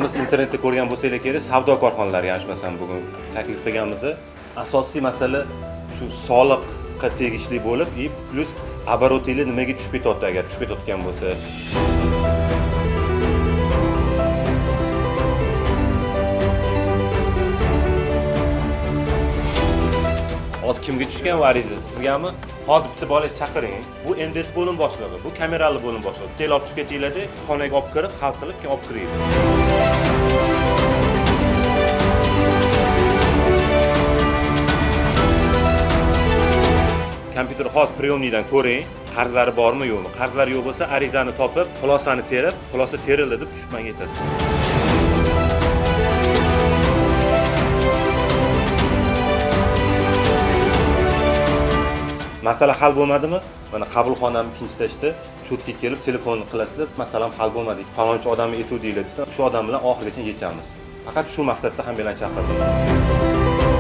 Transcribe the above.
Hammamiz internetda ko'rgan bo'lsanglar kerak, savdo korxonalari yashmasan bugun taklif qilganmiz. Asosiy masala shu soliqqa tegishli bo'lib, plus обороtingiz nimaga tushib ketyapti agar tushib ketayotgan bo'lsa. Hozir kimga tushgan ariza? Sizgami? Hozir bitta bolangizni chaqiring. Bu MDS bo'lim boshlig'i, bu kamerali bo'lim boshlig'i. Kel olib chiqib ketinglar-da, xonaga olib kirib, hal qilib, keyin olib kiraydi. Kompyuter hozir priyomnikdan ko'ring, qarzlari bormi yo'qmi? Qarzlari yo'q bo'lsa, arizani topib, xulosani terib, xulosa terildi deb tushib menga aytasiz. Masala hal bo'lmadimi? Mana qabulxonam ikkinchi tashda cho'tga kelib telefonni qilasizlar, masalam hal bo'lmadi. Falonchi odamni aytuvdinglar desa, shu odam bilan oxirigacha yechamiz. Faqat shu maqsadda ham bilan chaqirdim.